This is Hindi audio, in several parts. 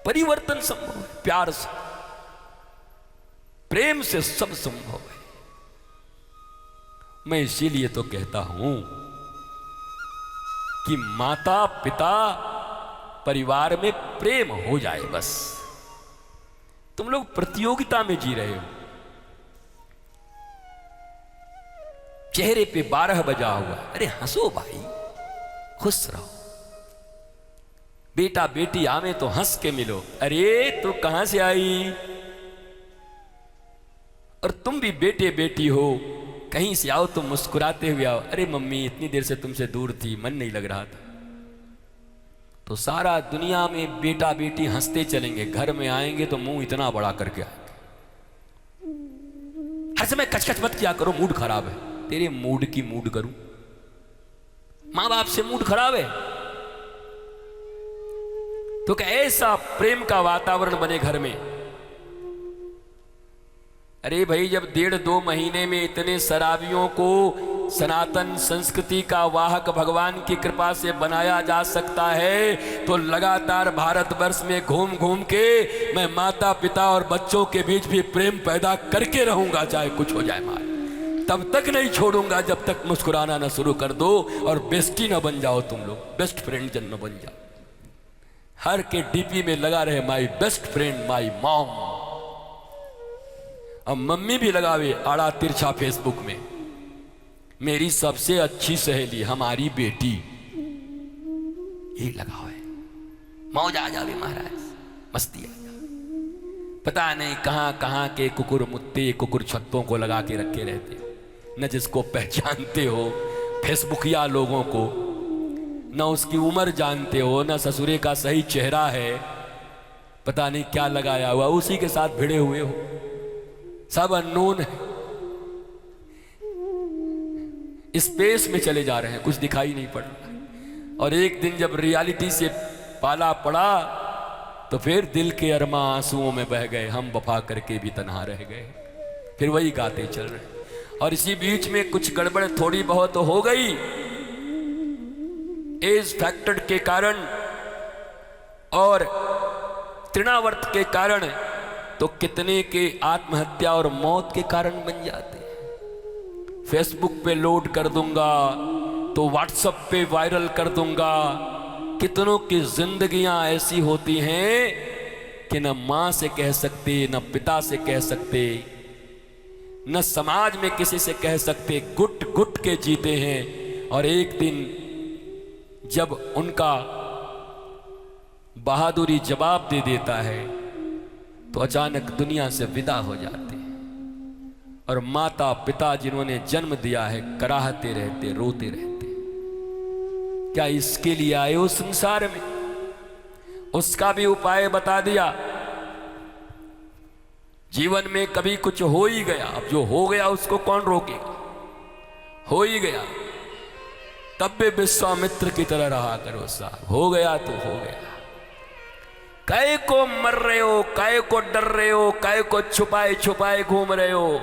परिवर्तन संभव है, प्यार से, प्रेम से सब संभव है। मैं इसीलिए तो कहता हूं कि माता पिता परिवार में प्रेम हो जाए बस। तुम लोग प्रतियोगिता में जी रहे हो, चेहरे पे 12 बजा हुआ, अरे हंसो भाई, खुश रहो। बेटा बेटी आवे तो हंस के मिलो, अरे तू कहां से आई, और तुम भी बेटे बेटी हो, कहीं से आओ तो मुस्कुराते हुए आओ, अरे मम्मी इतनी देर से तुमसे दूर थी, मन नहीं लग रहा था। तो सारा दुनिया में बेटा बेटी हंसते चलेंगे, घर में आएंगे तो मुंह इतना बड़ा करके आएंगे। हर समय कचकच मत किया करो, मूड खराब है। तेरे मूड की मूड करूं? मां बाप से मूड खराब है तो क्या ऐसा प्रेम का वातावरण बने घर में? अरे भाई, जब 1.5-2 महीने में इतने शराबियों को सनातन संस्कृति का वाहक भगवान की कृपा से बनाया जा सकता है, तो लगातार भारतवर्ष में घूम घूम के मैं माता पिता और बच्चों के बीच भी प्रेम पैदा करके रहूंगा, चाहे कुछ हो जाए मार। तब तक नहीं छोड़ूंगा जब तक मुस्कुराना न शुरू कर दो और बेस्टी न बन जाओ तुम लोग, बेस्ट फ्रेंड जन न बन जाओ। हर के डीपी में लगा रहे my best friend my mom, अब मम्मी भी लगावे आड़ा तिरछा फेसबुक में, मेरी सबसे अच्छी सहेली हमारी बेटी, ये लगाओ है। मौज आ जावे महाराज, मस्ती आ जावे। पता नहीं कहां कहां के कुकुर मुत्ते कुकुर छत्तों को लगा के रखे रहते हो, न जिसको पहचानते हो फेसबुकिया लोगों को, न उसकी उम्र जानते हो, न ससुरे का सही चेहरा है, पता नहीं क्या लगाया हुआ, उसी के साथ भिड़े हुए हो, सब अननोन है, स्पेस में चले जा रहे हैं, कुछ दिखाई नहीं पड़ रहा। और एक दिन जब रियलिटी से पाला पड़ा तो फिर दिल के अरमा आंसुओं में बह गए, हम वफा करके भी तन्हा रह गए, फिर वही गाते चल रहे। और इसी बीच में कुछ गड़बड़ थोड़ी बहुत हो गई एज फैक्टर के कारण और तृणावर्त के कारण, तो कितने के आत्महत्या और मौत के कारण बन जाते हैं। फेसबुक पे लोड कर दूंगा तो व्हाट्सएप पे वायरल कर दूंगा, कितनों की जिंदगियां ऐसी होती हैं कि न मां से कह सकते, न पिता से कह सकते, न समाज में किसी से कह सकते, गुट गुट के जीते हैं। और एक दिन जब उनका बहादुरी जवाब दे देता है तो अचानक दुनिया से विदा हो जाते हैं। और माता पिता जिन्होंने जन्म दिया है कराहते रहते, रोते रहते। क्या इसके लिए आए हो संसार में? उसका भी उपाय बता दिया। जीवन में कभी कुछ हो ही गया, अब जो हो गया उसको कौन रोकेगा? हो ही गया, तब भी विश्वामित्र की तरह रहा करो साहब, हो गया तो हो गया। काय को मर रहे हो, काय को डर रहे हो, काय को छुपाए छुपाए घूम रहे हो?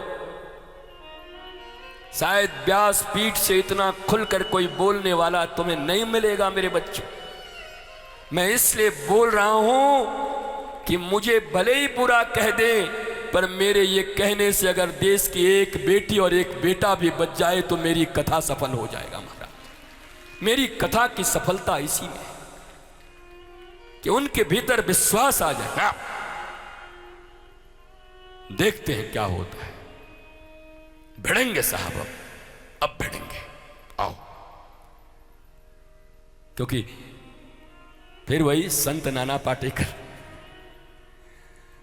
शायद व्यास पीठ से इतना खुलकर कोई बोलने वाला तुम्हें नहीं मिलेगा मेरे बच्चों। मैं इसलिए बोल रहा हूं कि मुझे भले ही बुरा कह दें, पर मेरे ये कहने से अगर देश की एक बेटी और एक बेटा भी बच जाए तो मेरी कथा सफल हो जाएगा महाराज। मेरी कथा की सफलता इसी में है कि उनके भीतर विश्वास आ जाएगा। देखते हैं क्या होता है। भिड़ेंगे साहब, अब भिड़ेंगे, आओ। क्योंकि फिर वही संत नाना पाटेकर,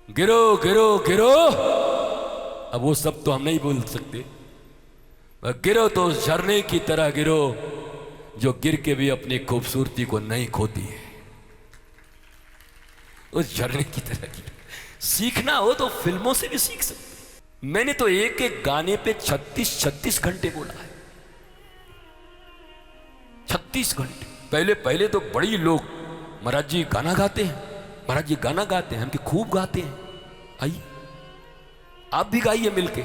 गिरो गिरो गिरो, अब वो सब तो हम नहीं बोल सकते, गिरो तो उस झरने की तरह गिरो जो गिर के भी अपनी खूबसूरती को नहीं खोती है, उस झरने की तरह गिरो। सीखना हो तो फिल्मों से भी सीख सकते। मैंने तो एक एक गाने पे 36 घंटे बोला है, 36 घंटे। पहले तो बड़ी लोग महाराज जी गाना गाते हैं, महाराज जी गाना गाते हैं, हम कि खूब गाते हैं। आइए आप भी गाइए मिलके।